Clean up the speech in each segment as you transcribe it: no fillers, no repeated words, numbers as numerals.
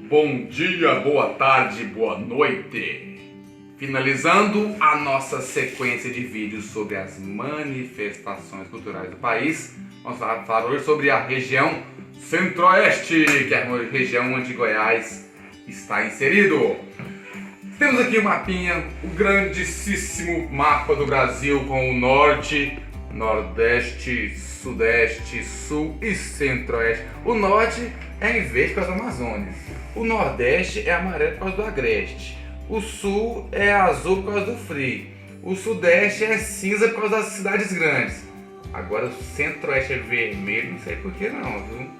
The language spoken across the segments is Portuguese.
Bom dia, boa tarde, boa noite. Finalizando a nossa sequência de vídeos sobre as manifestações culturais do país, vamos falar hoje sobre a região Centro-Oeste, que é a região onde Goiás está inserido. Temos aqui o mapinha, o grandíssimo mapa do Brasil com o Norte, Nordeste, Sudeste, Sul e Centro-Oeste. O Norte é em verde por causa da Amazônia. O Nordeste é amarelo por causa do Agreste. O Sul é azul por causa do frio. O Sudeste é cinza por causa das cidades grandes. Agora o Centro-Oeste é vermelho, não sei por que não, viu?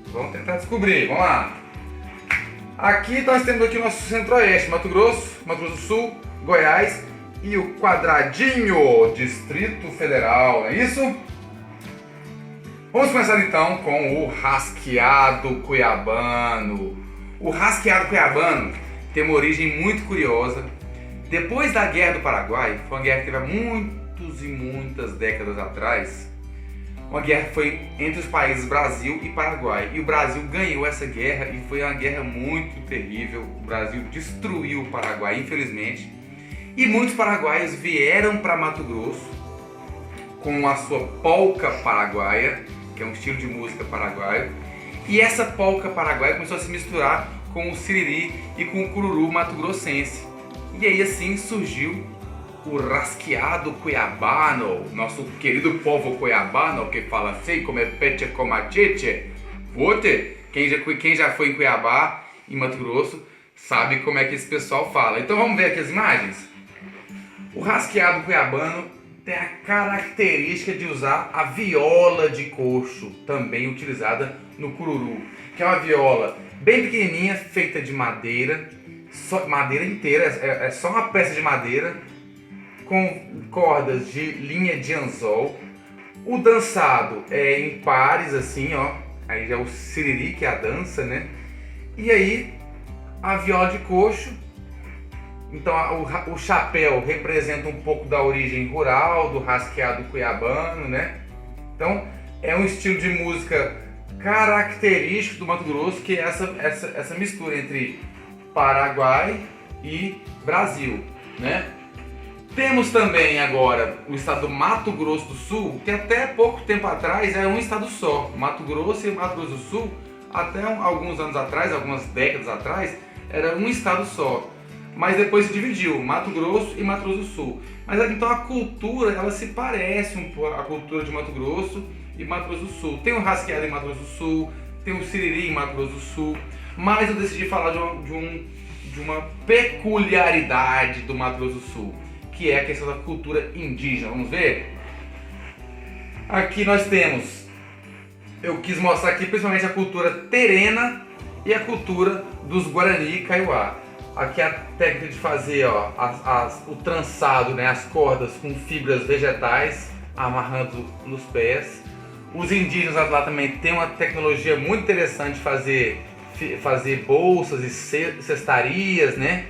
Vamos tentar descobrir, vamos lá. Aqui nós temos aqui o nosso Centro-Oeste, Mato Grosso do Sul, Goiás e o quadradinho, Distrito Federal, não é isso? Vamos começar então com o rasqueado cuiabano. O rasqueado cuiabano tem uma origem muito curiosa. Depois da Guerra do Paraguai, foi uma guerra que teve há muitas e muitas décadas atrás. Uma guerra que foi entre os países Brasil e Paraguai. E o Brasil ganhou essa guerra e foi uma guerra muito terrível. O Brasil destruiu o Paraguai, infelizmente. E muitos paraguaios vieram para Mato Grosso com a sua polca paraguaia, que é um estilo de música paraguaio. E essa polca paraguaia começou a se misturar com o siriri e com o cururu mato-grossense. E aí assim surgiu o rasqueado cuiabano, nosso querido povo cuiabano que fala assim, como é peche comacheche. Vote, quem já foi em Cuiabá, em Mato Grosso, sabe como é que esse pessoal fala. Então vamos ver aqui as imagens. O rasqueado cuiabano tem a característica de usar a viola de coxo, também utilizada no cururu, que é uma viola bem pequenininha, feita de madeira, madeira inteira, é só uma peça de madeira, com cordas de linha de anzol. O dançado é em pares, assim, ó, aí já é o siriri, que é a dança, né? E aí, a viola de coxo. Então o chapéu representa um pouco da origem rural, do rasqueado cuiabano, né? Então é um estilo de música característico do Mato Grosso, que é essa mistura entre Paraguai e Brasil, né? Temos também agora o estado do Mato Grosso do Sul, que até pouco tempo atrás era um estado só. Mato Grosso e Mato Grosso do Sul, até alguns anos atrás, algumas décadas atrás, era um estado só. Mas depois se dividiu, Mato Grosso e Mato Grosso do Sul. Mas então a cultura, ela se parece um pouco, a cultura de Mato Grosso e Mato Grosso do Sul. Tem o rasqueado em Mato Grosso do Sul, tem o siriri em Mato Grosso do Sul, mas eu decidi falar de uma peculiaridade do Mato Grosso do Sul, que é a questão da cultura indígena. Vamos ver? Aqui nós temos, eu quis mostrar aqui principalmente a cultura terena e a cultura dos Guarani e Kaiowá. Aqui a técnica de fazer, ó, o trançado, né, as cordas com fibras vegetais, amarrando nos pés. Os indígenas lá também têm uma tecnologia muito interessante de fazer bolsas e cestarias, né?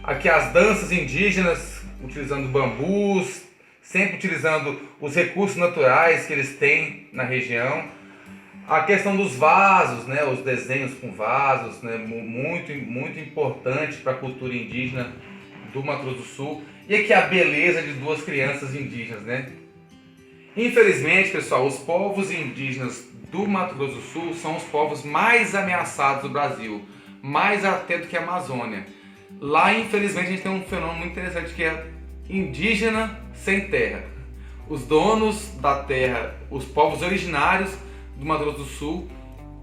Aqui as danças indígenas, utilizando bambus, sempre utilizando os recursos naturais que eles têm na região. A questão dos vasos, né, os desenhos com vasos, né, muito importante para a cultura indígena do Mato Grosso do Sul. E aqui a beleza de duas crianças indígenas, né? Infelizmente, pessoal, os povos indígenas do Mato Grosso do Sul são os povos mais ameaçados do Brasil, mais até do que a Amazônia. Lá, infelizmente, a gente tem um fenômeno muito interessante que é indígena sem terra. Os donos da terra, os povos originários do Mato Grosso do Sul,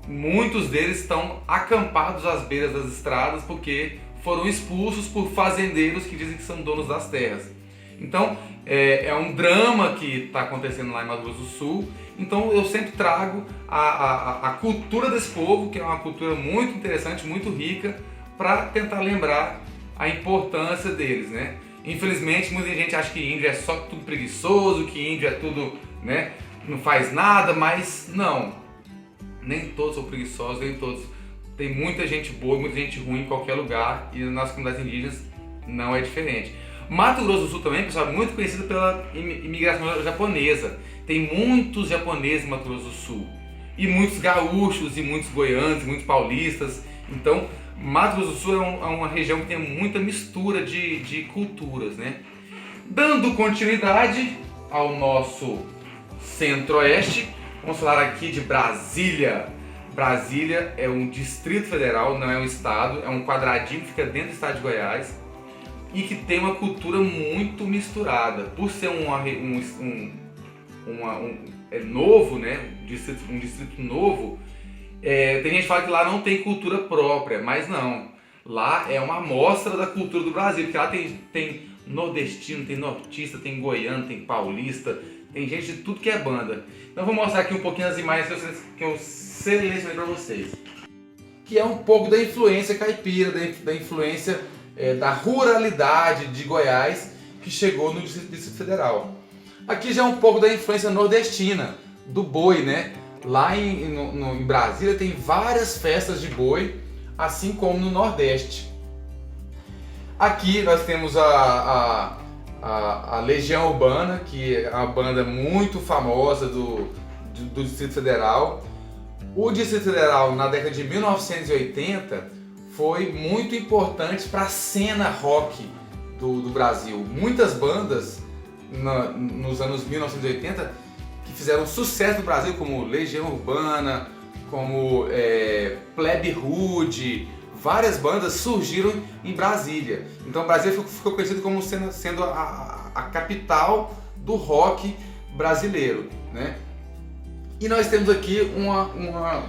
muitos deles estão acampados às beiras das estradas porque foram expulsos por fazendeiros que dizem que são donos das terras. Então é um drama que está acontecendo lá em Mato Grosso do Sul. Então eu sempre trago a cultura desse povo, que é uma cultura muito interessante, muito rica, para tentar lembrar a importância deles, né? Infelizmente muita gente acha que índio é só tudo preguiçoso, que índio é tudo, né, não faz nada, mas não, nem todos são preguiçosos, nem todos. Tem muita gente boa e muita gente ruim em qualquer lugar, e nas comunidades indígenas não é diferente. Mato Grosso do Sul também, pessoal, é muito conhecido pela imigração japonesa. Tem muitos japoneses em Mato Grosso do Sul, e muitos gaúchos, e muitos goianos, e muitos paulistas. Então Mato Grosso do Sul é uma região que tem muita mistura de culturas, né? Dando continuidade ao nosso centro-oeste, vamos falar aqui de Brasília. Brasília é um distrito federal, não é um estado, é um quadradinho que fica dentro do estado de Goiás e que tem uma cultura muito misturada. Por ser novo, né? Um distrito novo, tem gente que fala que lá não tem cultura própria, mas não. Lá é uma amostra da cultura do Brasil, porque lá tem nordestino, tem nortista, tem goiano, tem paulista, tem gente de tudo que é banda. Então vou mostrar aqui um pouquinho as imagens que eu selecionei para vocês. Que é um pouco da influência caipira, da influência da ruralidade de Goiás que chegou no Distrito Federal. Aqui já é um pouco da influência nordestina, do boi, né? Lá em Brasília tem várias festas de boi, assim como no Nordeste. Aqui nós temos a Legião Urbana, que é uma banda muito famosa do Distrito Federal. O Distrito Federal, na década de 1980, foi muito importante para a cena rock do Brasil. Muitas bandas nos anos 1980 que fizeram sucesso no Brasil, como Legião Urbana, como Plebe Rude, várias bandas surgiram em Brasília. Então Brasília ficou conhecido como sendo a capital do rock brasileiro, né? E nós temos aqui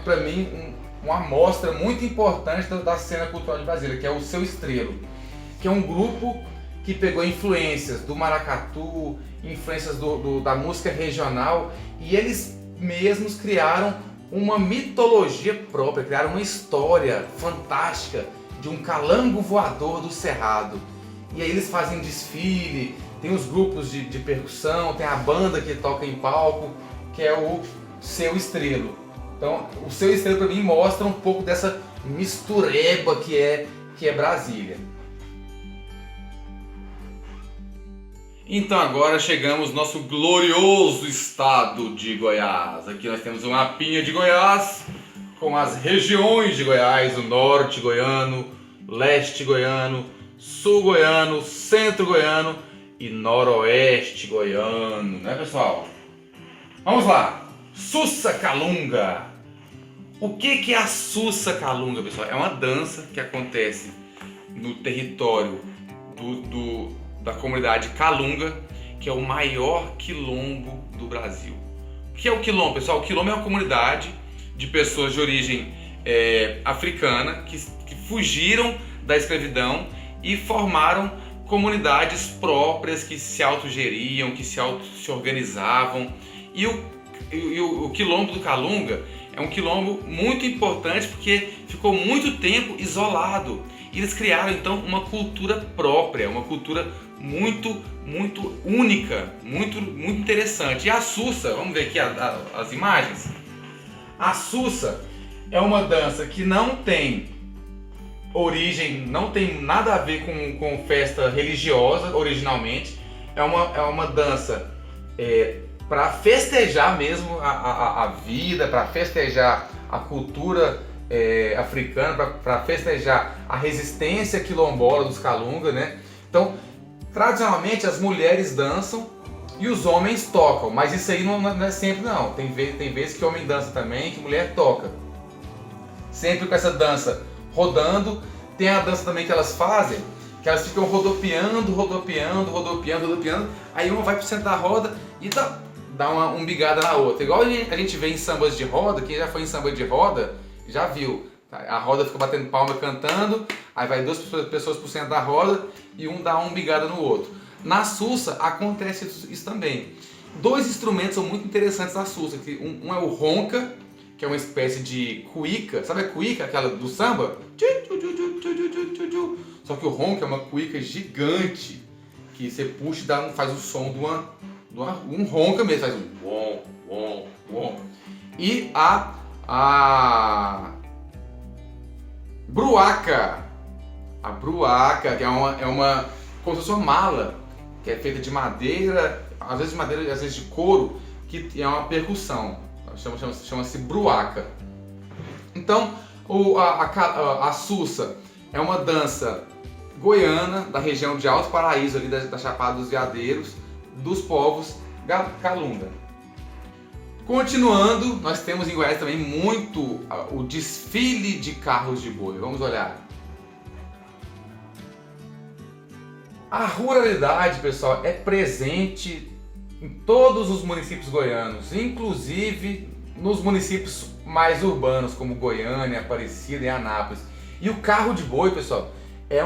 para mim, uma amostra muito importante da cena cultural de Brasília, que é o Seu Estrelo, que é um grupo que pegou influências do maracatu, influências da música regional, e eles mesmos criaram uma mitologia própria, criaram uma história fantástica de um calango voador do Cerrado. E aí eles fazem desfile, tem os grupos de percussão, tem a banda que toca em palco, que é o Seu Estrelo. Então, o Seu Estrelo para mim mostra um pouco dessa mistureba que é Brasília. Então agora chegamos no nosso glorioso estado de Goiás. Aqui nós temos um mapinha de Goiás com as regiões de Goiás: o norte goiano, leste goiano, sul goiano, centro goiano e noroeste goiano, né, pessoal? Vamos lá! Sussa Calunga. O que é a Sussa Calunga, pessoal? É uma dança que acontece no território da comunidade Calunga, que é o maior quilombo do Brasil. O que é o quilombo, pessoal? O quilombo é uma comunidade de pessoas de origem africana que fugiram da escravidão e formaram comunidades próprias que se autogeriam, que se organizavam. E o quilombo do Calunga é um quilombo muito importante porque ficou muito tempo isolado. E eles criaram então uma cultura própria, uma cultura muito única, muito interessante. E a Sussa, vamos ver aqui as imagens. A Sussa é uma dança que não tem origem, não tem nada a ver com festa religiosa originalmente. É uma dança para festejar mesmo a vida, para festejar a cultura africana, para festejar a resistência quilombola dos Calunga, né? Então, tradicionalmente as mulheres dançam e os homens tocam, mas isso aí não é sempre não. Tem vezes que homem dança também, que mulher toca. Sempre com essa dança rodando. Tem a dança também que elas fazem, que elas ficam rodopiando, aí uma vai pro centro da roda e dá uma umbigada na outra. Igual a gente vê em sambas de roda, quem já foi em samba de roda já viu. A roda fica batendo palma cantando, aí vai duas pessoas pro centro da roda e um dá uma umbigada no outro. Na Sussa acontece isso também. Dois instrumentos são muito interessantes na Sussa. Um é o ronca, que é uma espécie de cuíca. Sabe a cuíca, aquela do samba? Só que o ronca é uma cuíca gigante, que você puxa e faz o som de um ronca mesmo, faz um wom, wom, wom. E a bruaca. A bruaca, que é uma como se fosse uma mala, que é feita de madeira, às vezes de madeira, às vezes de couro, que é uma percussão. Chama-se bruaca. Então, Ou a Sussa é uma dança goiana da região de Alto Paraíso, ali da Chapada dos Veadeiros, dos povos Calunga. Continuando, nós temos em Goiás também muito o desfile de carros de boi. Vamos olhar. A ruralidade, pessoal, é presente em todos os municípios goianos, inclusive nos municípios mais urbanos, como Goiânia, Aparecida e Anápolis. E o carro de boi, pessoal, é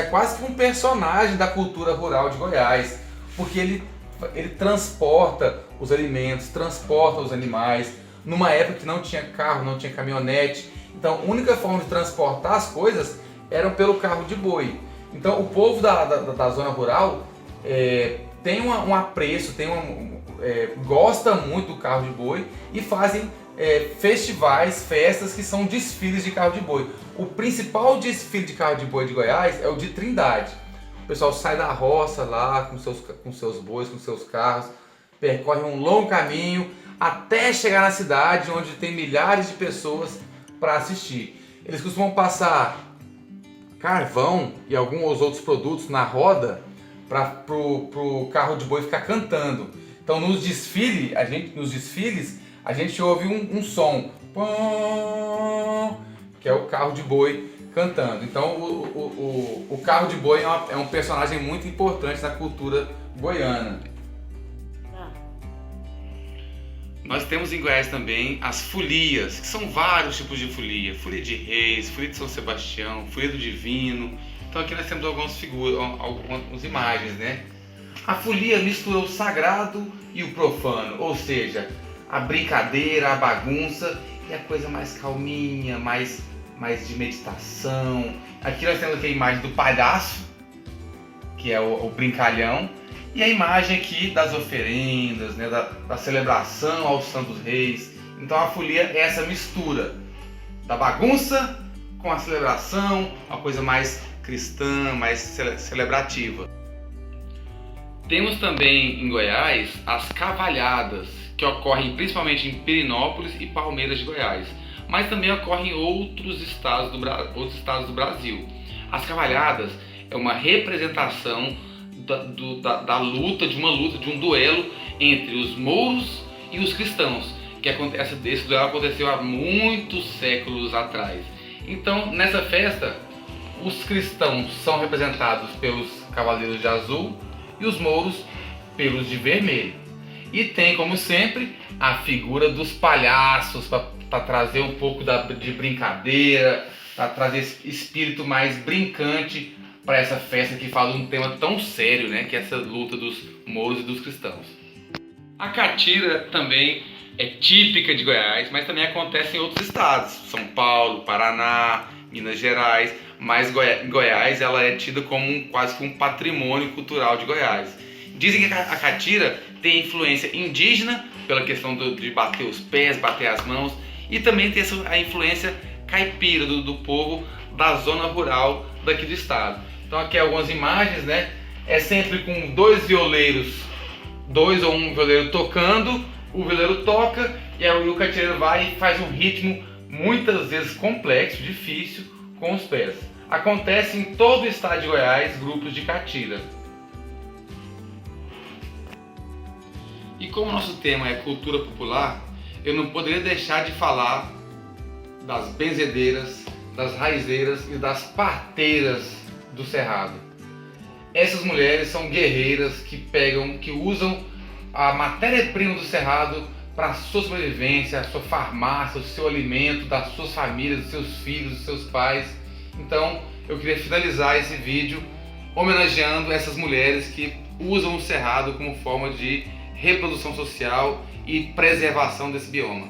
quase que um personagem da cultura rural de Goiás, porque ele transporta os alimentos, transporta os animais, numa época que não tinha carro, não tinha caminhonete. Então a única forma de transportar as coisas era pelo carro de boi. Então o povo da zona rural tem um apreço, gosta muito do carro de boi e fazem festivais, festas que são desfiles de carro de boi. O principal desfile de carro de boi de Goiás é o de Trindade. O pessoal sai da roça lá com seus bois, com seus carros, percorre um longo caminho até chegar na cidade, onde tem milhares de pessoas para assistir. Eles costumam passar carvão e alguns outros produtos na roda para o carro de boi ficar cantando. Então nos desfiles a gente ouve um som, que é o carro de boi cantando. Então o carro de boi é um personagem muito importante na cultura goiana. Nós temos em Goiás também as folias, que são vários tipos de folia. Folia de Reis, folia de São Sebastião, folia do Divino. Então aqui nós temos algumas imagens, né? A folia mistura o sagrado e o profano, ou seja, a brincadeira, a bagunça e a coisa mais calminha, mais de meditação. Aqui nós temos aqui a imagem do palhaço, que é o brincalhão, e a imagem aqui das oferendas, né, da celebração aos Santos Reis. Então a folia é essa mistura da bagunça com a celebração, uma coisa mais cristã, mais celebrativa. Temos também em Goiás as cavalhadas, que ocorrem principalmente em Perinópolis e Palmeiras de Goiás, mas também ocorrem em outros estados do Brasil. As cavalhadas é uma representação da luta, de um duelo entre os mouros e os cristãos, esse duelo aconteceu há muitos séculos atrás. Então, nessa festa, os cristãos são representados pelos cavaleiros de azul e os mouros pelos de vermelho. E tem, como sempre, a figura dos palhaços para trazer um pouco de brincadeira, para trazer esse espírito mais brincante para essa festa que fala de um tema tão sério, né, que é essa luta dos mouros e dos cristãos. A catira também é típica de Goiás, mas também acontece em outros estados, São Paulo, Paraná, Minas Gerais, mas em Goiás ela é tida como quase que um patrimônio cultural de Goiás. Dizem que a catira tem influência indígena, pela questão de bater os pés, bater as mãos, e também tem a influência caipira do povo da zona rural daqui do estado. Então aqui algumas imagens, né? É sempre com dois ou um violeiro tocando, o violeiro toca e aí o catireiro vai e faz um ritmo muitas vezes complexo, difícil, com os pés. Acontece em todo o estado de Goiás grupos de catira. E como o nosso tema é cultura popular, eu não poderia deixar de falar das benzedeiras, das raizeiras e das parteiras do Cerrado. Essas mulheres são guerreiras que usam a matéria-prima do Cerrado para a sua sobrevivência, a sua farmácia, o seu alimento, das suas famílias, dos seus filhos, dos seus pais. Então eu queria finalizar esse vídeo homenageando essas mulheres que usam o Cerrado como forma de reprodução social e preservação desse bioma.